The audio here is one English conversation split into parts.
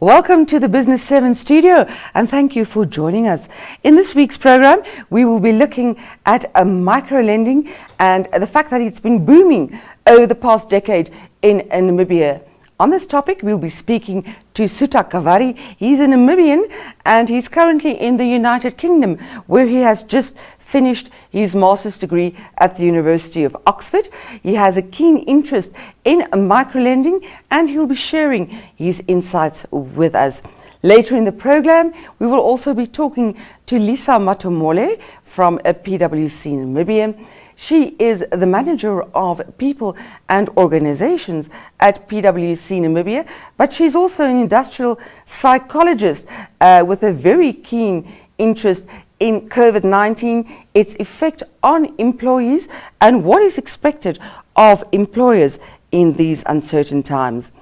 Welcome to the Business 7 studio and thank you for joining us. In this week's program, we will be looking at microlending and the fact that it's been booming over the past decade in Namibia. On this topic, we'll be speaking to Suta Kavari. He's a Namibian and he's currently in the United Kingdom, where he has just finished his master's degree at the University of Oxford. He has a keen interest in microlending and he'll be sharing his insights with us. Later in the program, we will also be talking to Lisa Matomola from PwC Namibia. She is the manager of people and organizations at PwC Namibia, but she's also an industrial psychologist with a very keen interest in COVID-19, its effect on employees, and what is expected of employers in these uncertain times.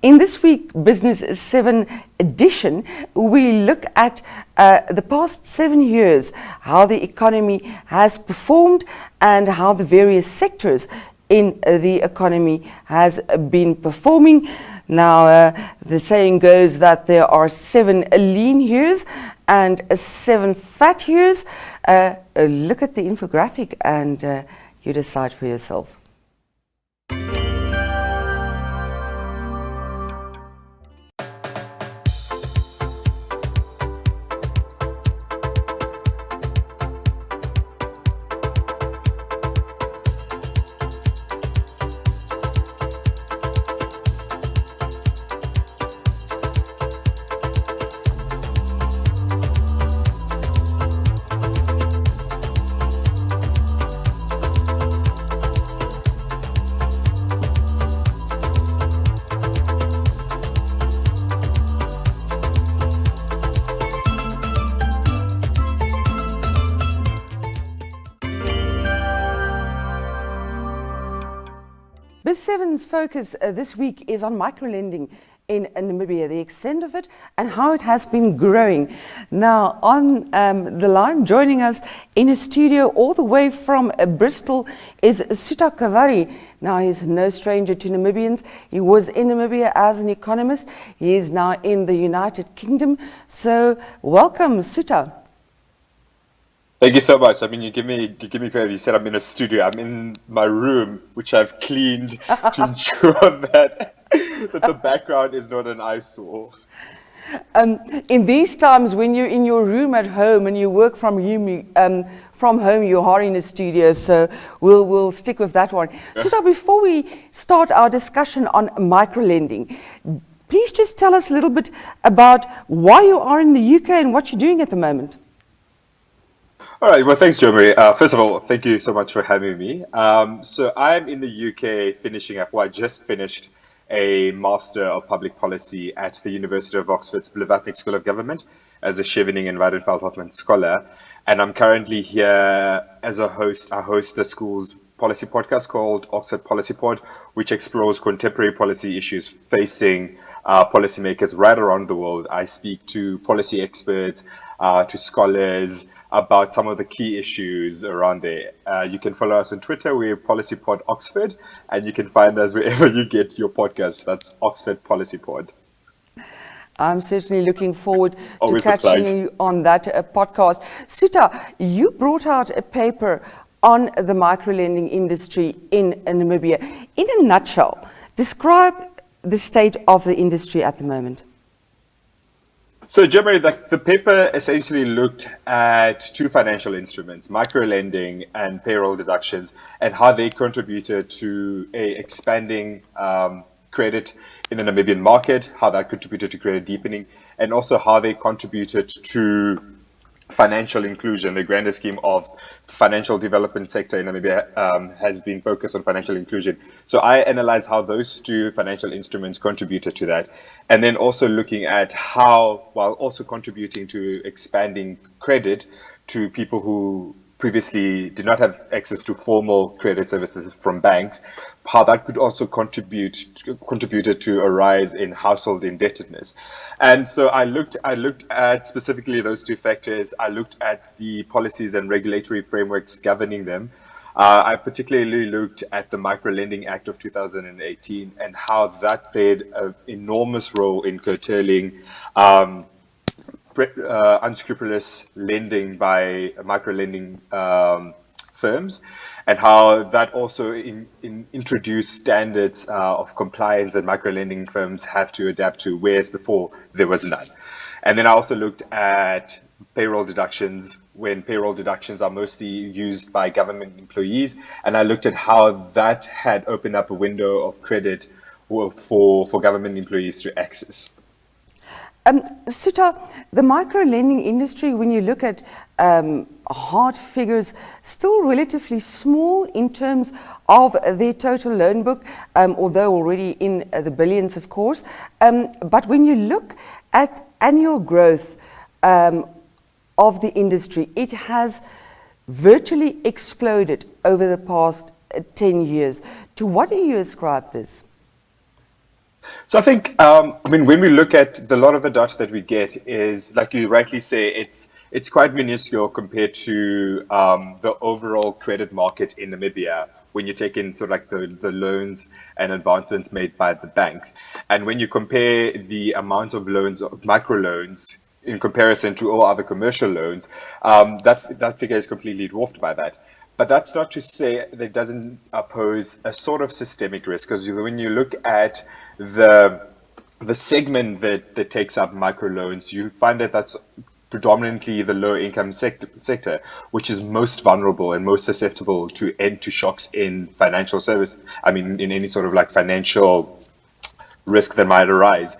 In this week's Business 7 edition, we look at the past 7 years, how the economy has performed and how the various sectors in the economy has been performing. Now, the saying goes that there are 7 lean years and 7 fat years. Look at the infographic and you decide for yourself. Biz 7's focus this week is on microlending in Namibia, the extent of it and how it has been growing. Now on the line, joining us in a studio all the way from Bristol is Suta Kavari. Now he's no stranger to Namibians. He was in Namibia as an economist. He is now in the United Kingdom. So welcome, Suta. Thank you so much. I mean, you give me credit. You said I'm in a studio. I'm in my room, which I've cleaned to ensure that the background is not an eyesore. In these times, when you're in your room at home and you work from home, you are in a studio. So we'll stick with that one. So, before we start our discussion on microlending, please just tell us a little bit about why you are in the UK and what you're doing at the moment. All right. Well, thanks, Joe-Marie. First of all, thank you so much for having me. So I'm in the UK finishing up, well, I just finished a Master of Public Policy at the University of Oxford's Blavatnik School of Government as a Chevening and Weidenfeld Hoffman Scholar. And I'm currently here as a host. I host the school's policy podcast called Oxford Policy Pod, which explores contemporary policy issues facing policymakers right around the world. I speak to policy experts, to scholars, about some of the key issues around there. You can follow us on Twitter. We're PolicyPod Oxford, and you can find us wherever you get your podcasts. That's Oxford Policy Pod. I'm certainly looking forward to catching you on that podcast. Suta, you brought out a paper on the microlending industry in Namibia. In a nutshell, describe the state of the industry at the moment. So, Joe-Marie, the paper essentially looked at 2 financial instruments, microlending and payroll deductions, and how they contributed to expanding credit in the Namibian market, how that contributed to credit deepening, and also how they contributed to financial inclusion. The grander scheme of the financial development sector in Namibia has been focused on financial inclusion. So I analyzed how those 2 financial instruments contributed to that, and then also looking at how, while also contributing to expanding credit to people who previously did not have access to formal credit services from banks, how that could also contributed to a rise in household indebtedness. And so I looked at specifically those 2 factors. I looked at the policies and regulatory frameworks governing them. I particularly looked at the Microlending Act of 2018 and how that played an enormous role in curtailing unscrupulous lending by microlending firms, and how that also introduced standards of compliance that microlending firms have to adapt to, whereas before there was none. And then I also looked at payroll deductions, when payroll deductions are mostly used by government employees, and I looked at how that had opened up a window of credit for government employees to access. Suta, the micro-lending industry, when you look at hard figures, still relatively small in terms of their total loan book, although already in the billions, of course. But when you look at annual growth of the industry, it has virtually exploded over the past 10 years. To what do you ascribe this? So I think, when we look at a lot of the data that we get is, like you rightly say, it's quite minuscule compared to the overall credit market in Namibia when you take in sort of like the loans and advancements made by the banks. And when you compare the amount of loans, microloans, in comparison to all other commercial loans, that figure is completely dwarfed by that. But that's not to say that it doesn't pose a sort of systemic risk, because when you look at the segment that takes up microloans, you find that that's predominantly the low income sector, which is most vulnerable and most susceptible to shocks in financial service. I mean, in any sort of like financial risk that might arise.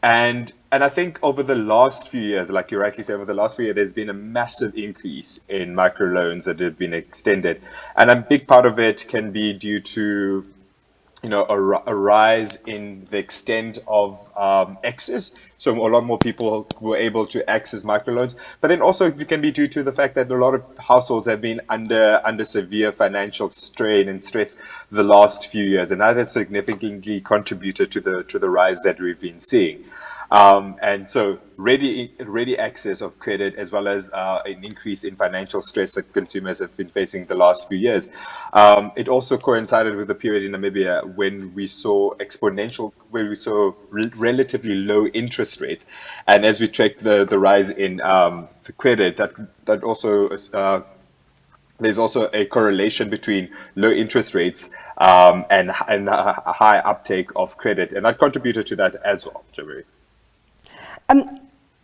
And I think over the last few years, like you rightly say, over the last few years, there's been a massive increase in microloans that have been extended. And a big part of it can be due to, a rise in the extent of access. So a lot more people were able to access microloans. But then also it can be due to the fact that a lot of households have been under severe financial strain and stress the last few years, and that has significantly contributed to the rise that we've been seeing. And so ready access of credit, as well as an increase in financial stress that consumers have been facing the last few years. It also coincided with the period in Namibia when we saw relatively low interest rates. And as we tracked the rise in the credit, that also there's also a correlation between low interest rates and a high uptake of credit, and that contributed to that as well, Jabari.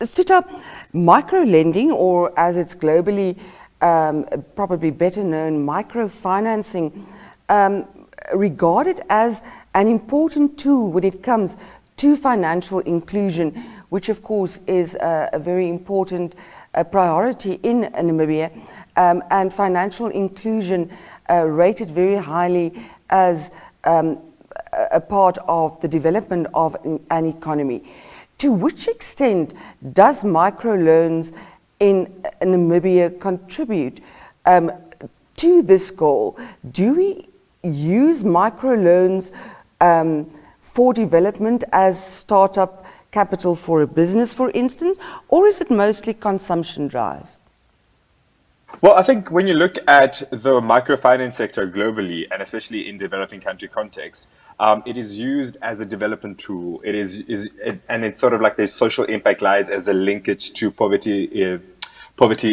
Suta, microlending, or as it's globally probably better known, microfinancing, regarded as an important tool when it comes to financial inclusion, which of course is a very important priority in Namibia, and financial inclusion rated very highly as a part of the development of an economy. To which extent does microloans in Namibia contribute to this goal? Do we use microloans for development as startup capital for a business, for instance, or is it mostly consumption drive? Well, I think when you look at the microfinance sector globally, and especially in developing country context, it is used as a development tool. And it's sort of like the social impact lies as a linkage to poverty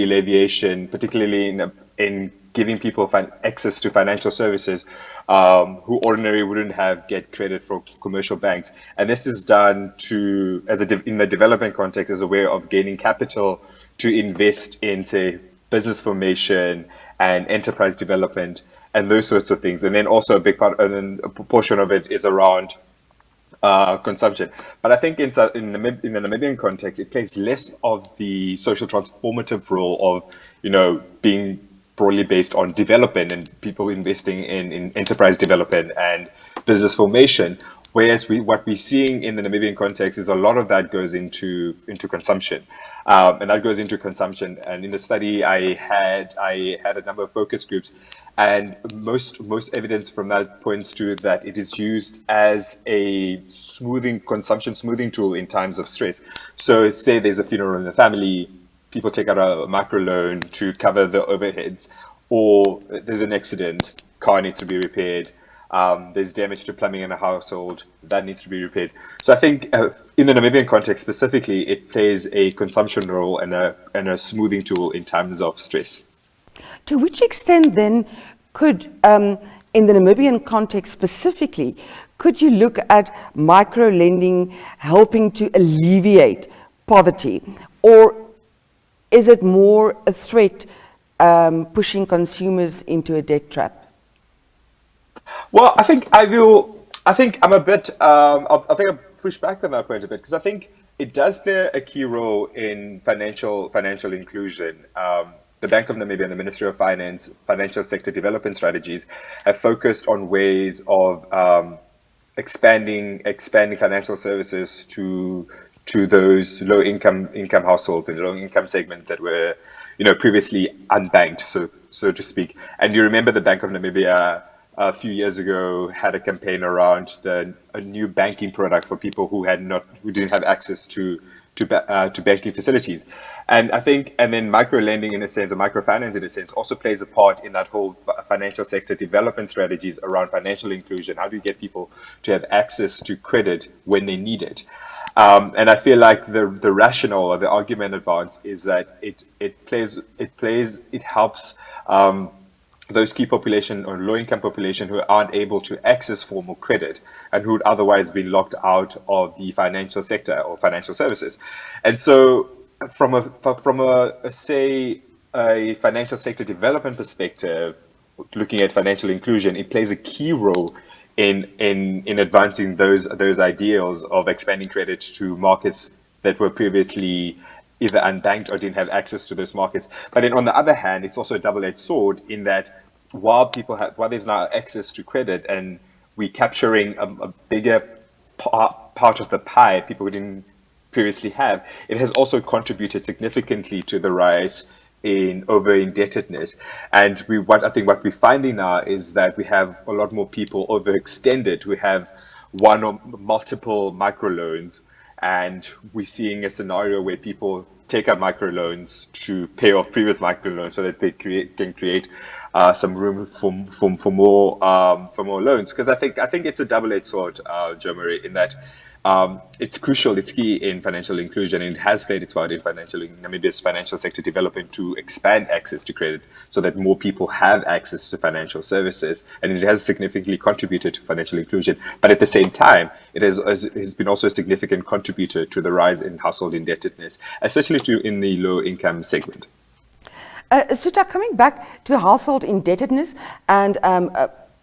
alleviation, particularly in giving people access to financial services who ordinarily wouldn't get credit from commercial banks. And this is done in the development context as a way of gaining capital to invest in, say, business formation and enterprise development and those sorts of things. And then also a big part, and then a proportion of it is around consumption. But I think in the Namibian context, it plays less of the social transformative role of, being broadly based on development and people investing in enterprise development and business formation. Whereas what we're seeing in the Namibian context is a lot of that goes into consumption, and that goes into consumption. And in the study, I had a number of focus groups, and most evidence from that points to that it is used as a consumption smoothing tool in times of stress. So, say there's a funeral in the family, people take out a microloan to cover the overheads. or there's an accident, car needs to be repaired. There's damage to plumbing in a household that needs to be repaired. So I think in the Namibian context specifically, it plays a consumption role and a smoothing tool in times of stress. To which extent then could, in the Namibian context specifically, could you look at micro-lending helping to alleviate poverty? Or is it more a threat pushing consumers into a debt trap? Well, I think I'm a bit. I think I'll push back on that point a bit because I think it does play a key role in financial inclusion. The Bank of Namibia and the Ministry of Finance, financial sector development strategies, have focused on ways of expanding financial services to those low income households and low income segment that were, previously unbanked, so to speak. And you remember the Bank of Namibia a few years ago had a campaign around a new banking product for people who didn't have access to banking facilities, and then micro lending in a sense, or microfinance in a sense, also plays a part in that whole financial sector development strategies around financial inclusion. How do you get people to have access to credit when they need it? And I feel like the rationale or the argument advanced is that it helps those key population or low income population who aren't able to access formal credit and who would otherwise be locked out of the financial sector or financial services. And so from a financial sector development perspective, looking at financial inclusion, it plays a key role in advancing those ideals of expanding credit to markets that were previously either unbanked or didn't have access to those markets. But then on the other hand, it's also a double-edged sword in that while there's now access to credit and we're capturing a bigger part of the pie people who didn't previously have, it has also contributed significantly to the rise in over indebtedness. And what we're finding now is that we have a lot more people overextended. We have one or multiple microloans, and we're seeing a scenario where people take out microloans to pay off previous microloans so that they can create some room for more loans. Because I think it's a double-edged sword, Jomari, in that it's crucial, it's key in financial inclusion, and it has played its part in Namibia's financial sector development to expand access to credit so that more people have access to financial services, and it has significantly contributed to financial inclusion. But at the same time, it has been also a significant contributor to the rise in household indebtedness, especially in the low income segment. Suta, coming back to household indebtedness, and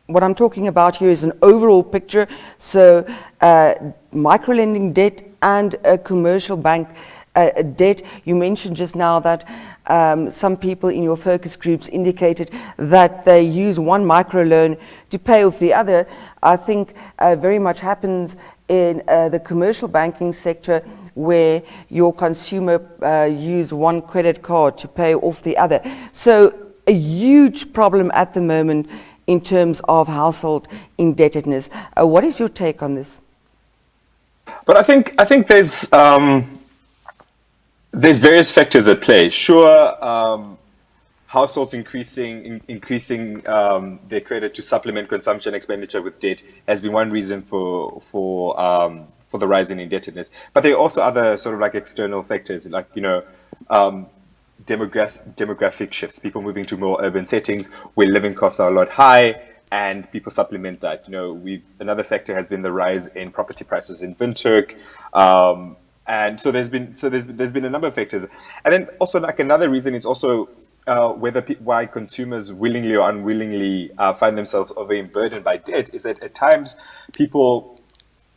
what I'm talking about here is an overall picture. So microlending debt and commercial bank debt. You mentioned just now that some people in your focus groups indicated that they use one microloan to pay off the other. I think very much happens in the commercial banking sector, where your consumer use one credit card to pay off the other. So a huge problem at the moment in terms of household indebtedness. What is your take on this? But I think there's various factors at play. Sure, households increasing their credit to supplement consumption expenditure with debt has been one reason for the rise in indebtedness. But there are also other sort of like external factors, like demographic shifts, people moving to more urban settings where living costs are a lot high, and people supplement that. Another factor has been the rise in property prices in Windhoek. And so there's been a number of factors, and then also like another reason is also why consumers willingly or unwillingly find themselves overburdened by debt is that at times people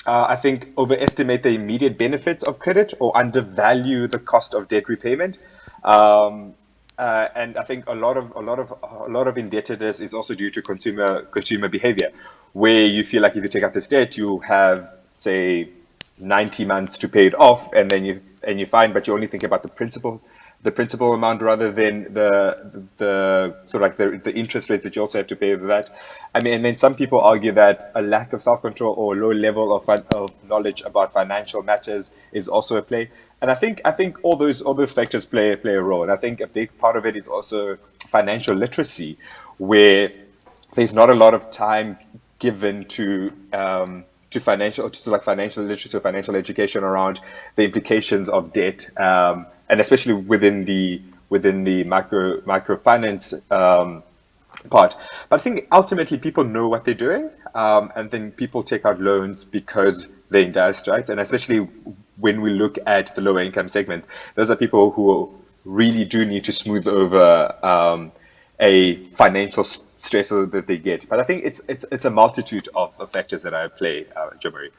I think overestimate the immediate benefits of credit or undervalue the cost of debt repayment. And I think a lot of indebtedness is also due to consumer behavior, where you feel like if you take out this debt, you have, say, 90 months to pay it off, and then you find, but you only think about the principal the principal amount rather than the sort of like the interest rates that you also have to pay with that. I mean, and then some people argue that a lack of self-control or low level of knowledge about financial matters is also a play. And I think all those factors play a role. And I think a big part of it is also financial literacy, where there's not a lot of time given to financial to like financial literacy or financial education around the implications of debt, and especially within the microfinance part. But I think ultimately people know what they're doing, and then people take out loans because they're in dire straits, and especially when we look at the lower income segment, those are people who really do need to smooth over a financial stress that they get. But I think it's a multitude of factors that I play, Jomari.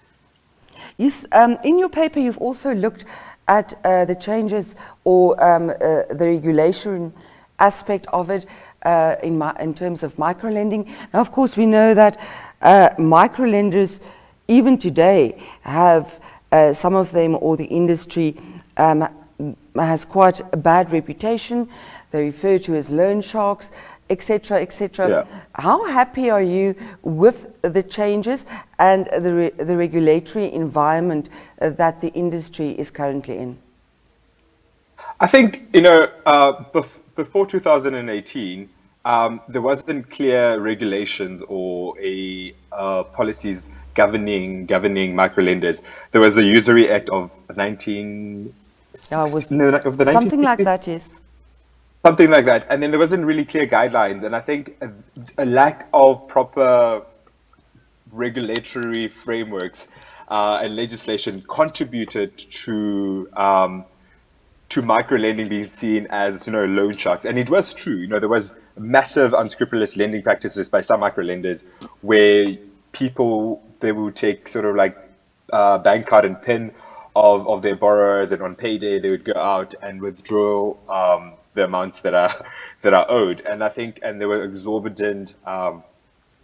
Yes, in your paper, you've also looked at the changes or the regulation aspect of it in terms of microlending. Now, of course, we know that microlenders, even today, have some of them, or the industry has quite a bad reputation. They're referred to as loan sharks, etc., etc. Yeah. How happy are you with the changes and the regulatory environment that the industry is currently in? I think, before 2018, there wasn't clear regulations or a policies governing microlenders. There was the Usury Act of Yeah, it 1960, was no, of the something like 1960s, that, yes. something like that. And then there wasn't really clear guidelines, and I think a lack of proper regulatory frameworks and legislation contributed to microlending being seen as loan sharks. And it was true. There was massive unscrupulous lending practices by some microlenders where people, they would take sort of like bank card and PIN of their borrowers, and on payday they would go out and withdraw the amounts that are owed. And I think, and there were exorbitant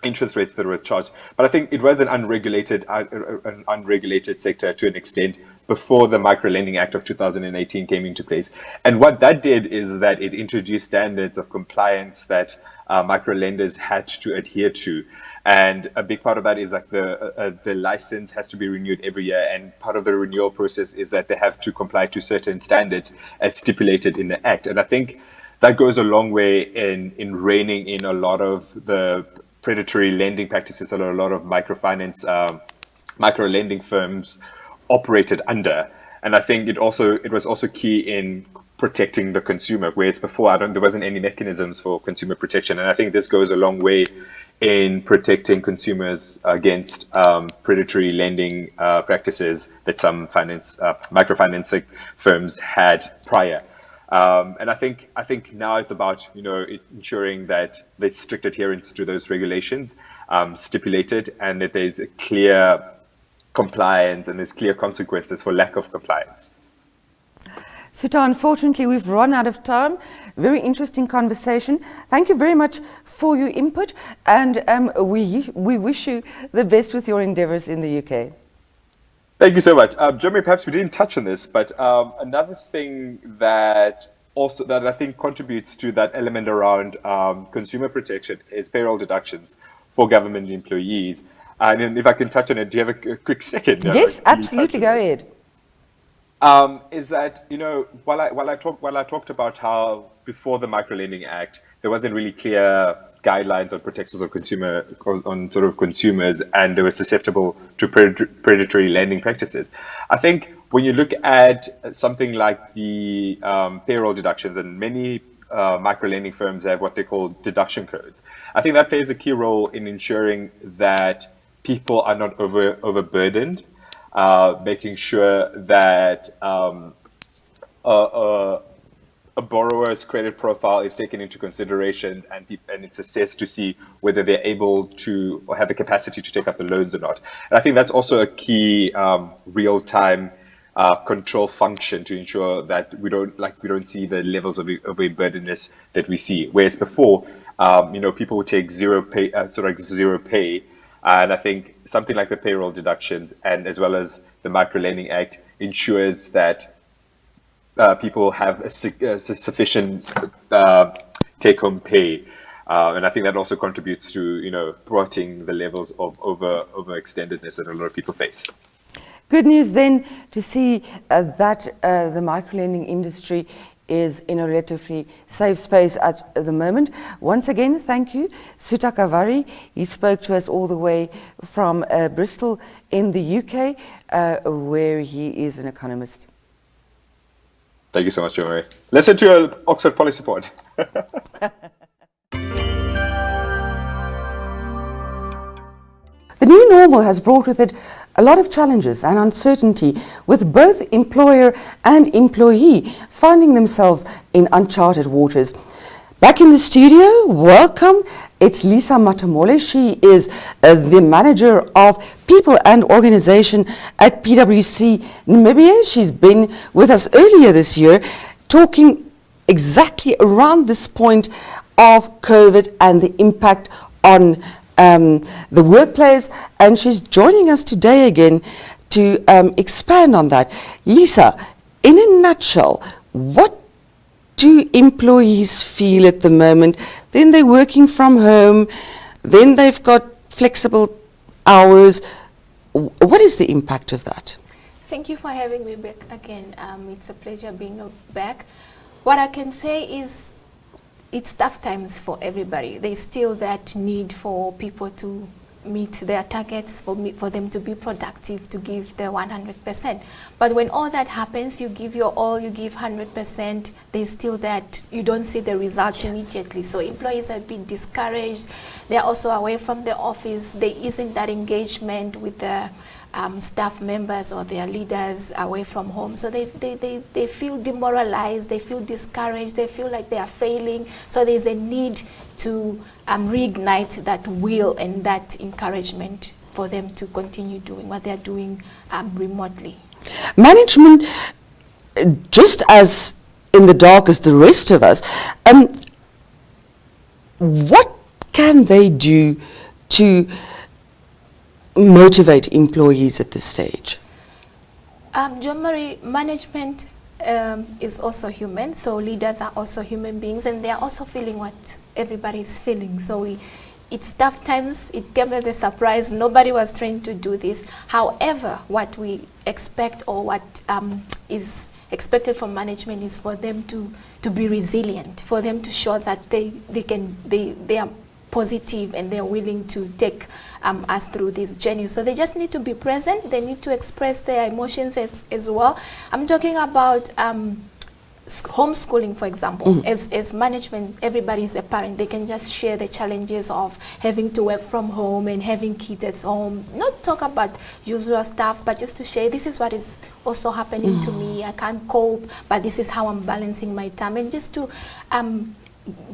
interest rates that were charged. But I think it was an unregulated sector to an extent before the Microlending Act of 2018 came into place. And what that did is that it introduced standards of compliance that microlenders had to adhere to. And a big part of that is like the license has to be renewed every year. And part of the renewal process is that they have to comply to certain standards as stipulated in the Act. And I think that goes a long way in reining in a lot of the predatory lending practices that a lot of micro lending firms operated under. And I think it was also key in protecting the consumer, whereas before there wasn't any mechanisms for consumer protection. And I think this goes a long way in protecting consumers against predatory lending practices that some microfinancing firms had prior. And I think now it's about ensuring that there's strict adherence to those regulations stipulated, and that there's a clear compliance and there's clear consequences for lack of compliance. Suta, unfortunately, we've run out of time. Very interesting conversation. Thank you very much for your input, and we wish you the best with your endeavors in the UK. Thank you so much. Jeremy, perhaps we didn't touch on this, but another thing that I think contributes to that element around consumer protection is payroll deductions for government employees. And then if I can touch on it, do you have a quick second? Yes, absolutely. Go ahead. Is that while I talked about how before the Microlending Act there wasn't really clear guidelines on protections of consumers, and they were susceptible to predatory lending practices. I think when you look at something like the payroll deductions, and many microlending firms have what they call deduction codes, I think that plays a key role in ensuring that people are not overburdened. Making sure that a borrower's credit profile is taken into consideration, and it's assessed to see whether they're able to or have the capacity to take up the loans or not. And I think that's also a key real-time control function to ensure that we don't see the levels of overburdenedness that we see. Whereas before, people would take zero pay. And I think something like the payroll deductions, and as well as the Microlending Act, ensures that people have sufficient take-home pay. And I think that also contributes to, thwarting the levels of overextendedness that a lot of people face. Good news then to see that the microlending industry is in a relatively safe space at the moment. Once again, thank you, Suta Kavari. He spoke to us all the way from Bristol in the UK, where he is an economist. Thank you so much, Jo-Marie. Listen to your Oxford Policy Pod. The new normal has brought with it a lot of challenges and uncertainty, with both employer and employee finding themselves in uncharted waters. Back in the studio, welcome. It's Lisa Matomola. She is the manager of people and organization at PwC Namibia. She's been with us earlier this year talking exactly around this point of COVID and the impact on the workplace, and she's joining us today again to expand on that. Lisa, in a nutshell, what do employees feel at the moment? Then they're working from home, then they've got flexible hours. What is the impact of that? Thank you for having me back again. It's a pleasure being back. What I can say is it's tough times for everybody. There's still that need for people to meet their targets, for them to be productive, to give their 100%. But when all that happens, you give your all, you give 100%, there's still that you don't see the results immediately. So employees have been discouraged. They're also away from the office. There isn't that engagement with the staff members or their leaders away from home. So they feel demoralized, they feel discouraged, they feel like they are failing. So there's a need to reignite that will and that encouragement for them to continue doing what they're doing remotely. Management, just as in the dark as the rest of us, what can they do to motivate employees at this stage? Jo-Marie, management is also human, so leaders are also human beings, and they are also feeling what everybody is feeling. So it's tough times. It came as a surprise. Nobody was trained to do this. However, what we expect, or what is expected from management, is for them to be resilient, for them to show that they are positive and they're willing to take us through this journey. So they just need to be present. They need to express their emotions as well. I'm talking about homeschooling, for example. As management, everybody is a parent. They can just share the challenges of having to work from home and having kids at home. Not talk about usual stuff, but just to share, this is what is also happening to me. I can't cope, but this is how I'm balancing my time. And just to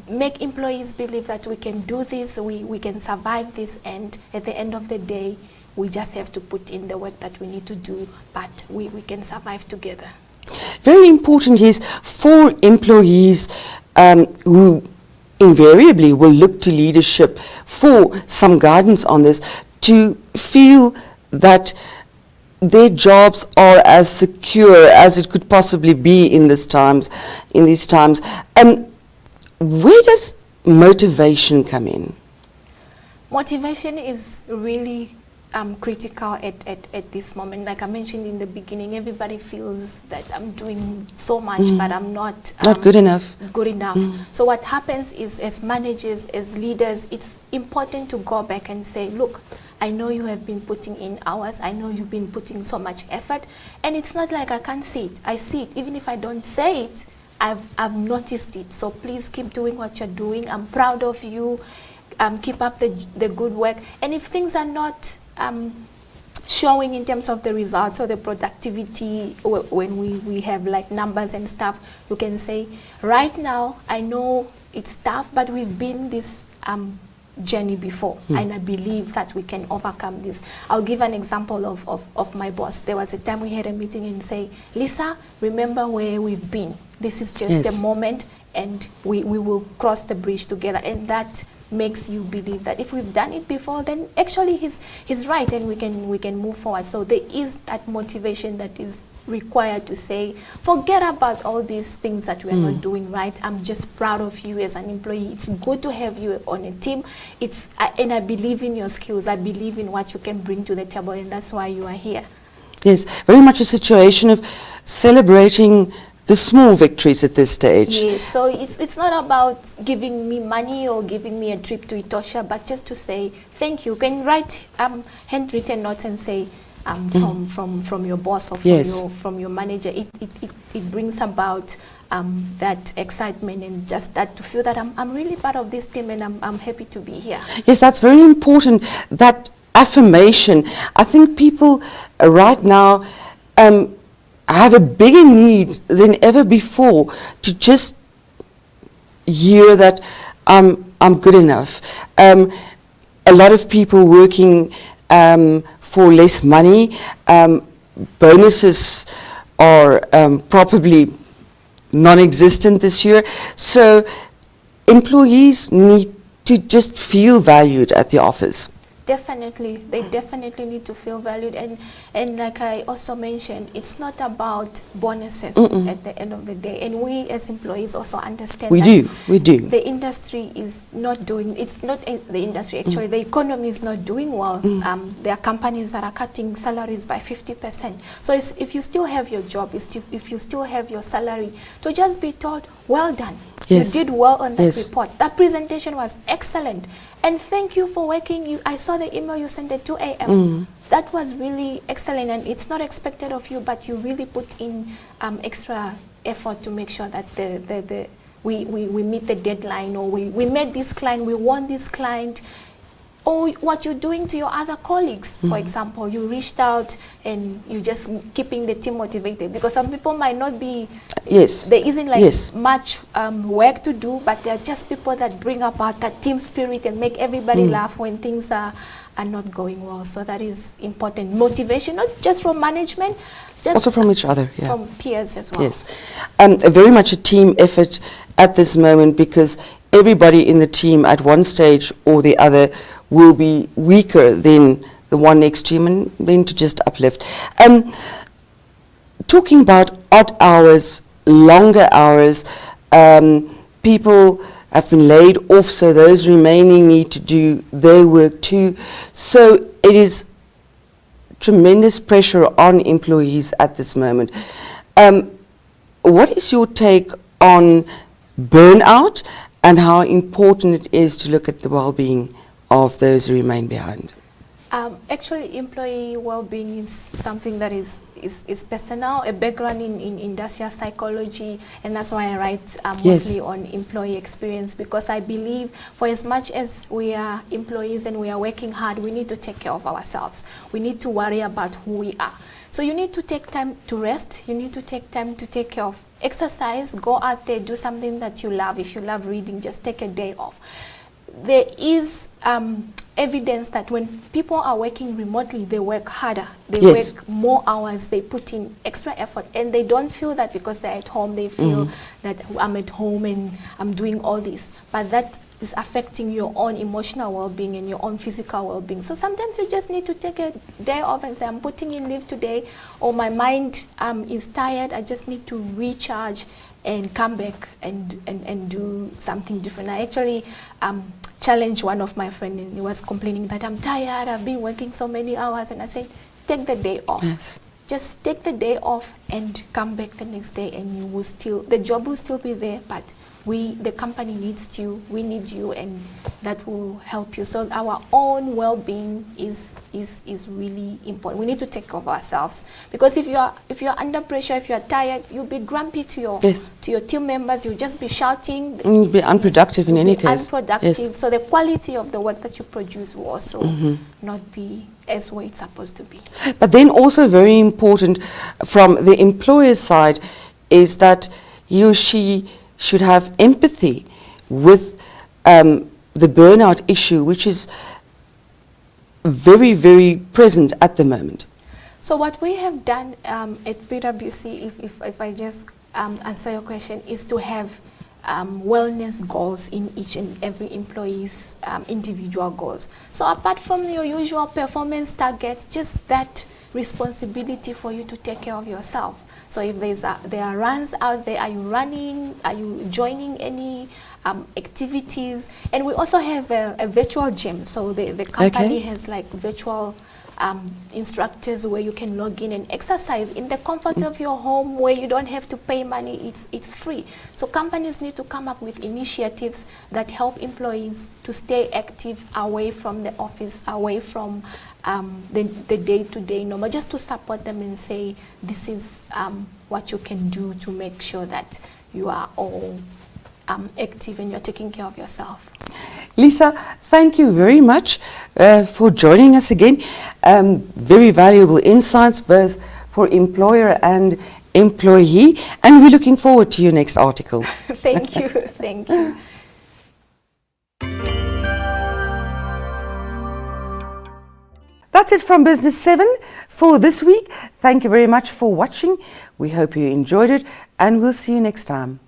make employees believe that we can do this, we can survive this, and at the end of the day, we just have to put in the work that we need to do, but we can survive together. Very important is for employees who invariably will look to leadership for some guidance on this, to feel that their jobs are as secure as it could possibly be in these times. Where does motivation come in? Motivation is really critical at this moment. Like I mentioned in the beginning, everybody feels that I'm doing so much, but I'm not good enough. So what happens is, as managers, as leaders, it's important to go back and say, look, I know you have been putting in hours. I know you've been putting so much effort. And it's not like I can't see it. I see it. Even if I don't say it, I've noticed it. So please keep doing what you're doing. I'm proud of you. Keep up the good work. And if things are not showing in terms of the results or the productivity, when we have like numbers and stuff, you can say, right now, I know it's tough, but we've been this journey before, and I believe that we can overcome this. I'll give an example of my boss. There was a time we had a meeting and say, Lisa, remember where we've been. This is just a moment, and we will cross the bridge together. And that makes you believe that if we've done it before, then actually he's right, and we can move forward. So there is that motivation that is required to say, forget about all these things that we're not doing right. I'm just proud of you as an employee. It's good to have you on a team. And I believe in your skills. I believe in what you can bring to the table, and that's why you are here. Yes, very much a situation of celebrating the small victories at this stage. Yes, so it's not about giving me money or giving me a trip to Etosha, but just to say thank you. You can write handwritten notes and say from your boss or from your manager. It brings about that excitement and just that to feel that I'm really part of this team, and I'm happy to be here. Yes, that's very important, that affirmation. I think people right now have a bigger need than ever before to just hear that I'm good enough. A lot of people working for less money. Bonuses are probably non-existent this year. So employees need to just feel valued at the office. Definitely, they definitely need to feel valued, and like I also mentioned, it's not about bonuses at the end of the day, and we as employees also understand we do. The industry is not doing, it's not the industry actually, the economy is not doing well. There are companies that are cutting salaries by 50%. So if you still have your job, if you still have your salary, to just be told, well done, yes, you did well on that yes, report, that presentation was excellent, and thank you for working. I saw the email you sent at 2 a.m. That was really excellent, and it's not expected of you, but you really put in extra effort to make sure that we meet the deadline, or we met this client, we won this client. Or what you're doing to your other colleagues, for example, you reached out and you just keeping the team motivated, because some people might not be, there isn't like much work to do, but they're just people that bring about that team spirit and make everybody laugh when things are not going well. So that is important. Motivation, not just from management, just also from each other, from peers as well. Yes, very much a team effort at this moment, because everybody in the team at one stage or the other will be weaker than the one next to him, and then to just uplift. Talking about odd hours, longer hours, people have been laid off, so those remaining need to do their work too. So it is tremendous pressure on employees at this moment. What is your take on burnout and how important it is to look at the well-being of those who remain behind? Actually, employee well-being is something that is personal, a background in industrial psychology, and that's why I write mostly on employee experience, because I believe for as much as we are employees and we are working hard, we need to take care of ourselves. We need to worry about who we are. So you need to take time to rest. You need to take time to take care of exercise. Go out there, do something that you love. If you love reading, just take a day off. There is evidence that when people are working remotely, they work harder. They work more hours. They put in extra effort, and they don't feel that because they're at home. They feel that I'm at home and I'm doing all this. But that is affecting your own emotional well-being and your own physical well-being. So sometimes you just need to take a day off and say, I'm putting in leave today, or my mind is tired. I just need to recharge and come back and do something different. I actually challenged one of my friends, and he was complaining that I'm tired, I've been working so many hours, and I said, take the day off. Yes. Just take the day off and come back the next day, and you will still, the job will still be there, but the company needs you, we need you, and that will help you. So our own well-being is really important. We need to take care of ourselves, because if you're under pressure, if you're tired, you'll be grumpy to your team members. You'll just be shouting. You'll be unproductive in any case. Unproductive. Yes. So the quality of the work that you produce will also not be as what it's supposed to be. But then also very important from the employer's side is that he or she should have empathy with the burnout issue, which is very, very present at the moment. So what we have done at PwC, if I just answer your question, is to have wellness goals in each and every employee's individual goals. So apart from your usual performance targets, just that responsibility for you to take care of yourself. So if there are runs out there, are you running? Are you joining any activities? And we also have a virtual gym. So the company has like virtual instructors where you can log in and exercise in the comfort of your home, where you don't have to pay money. It's free. So companies need to come up with initiatives that help employees to stay active away from the office, away from the day-to-day normal, just to support them and say, this is what you can do to make sure that you are all active and you're taking care of yourself. Lisa, thank you very much for joining us again. Very valuable insights both for employer and employee, and we're looking forward to your next article. Thank you. Thank you. That's it from Business 7 for this week. Thank you very much for watching. We hope you enjoyed it, and we'll see you next time.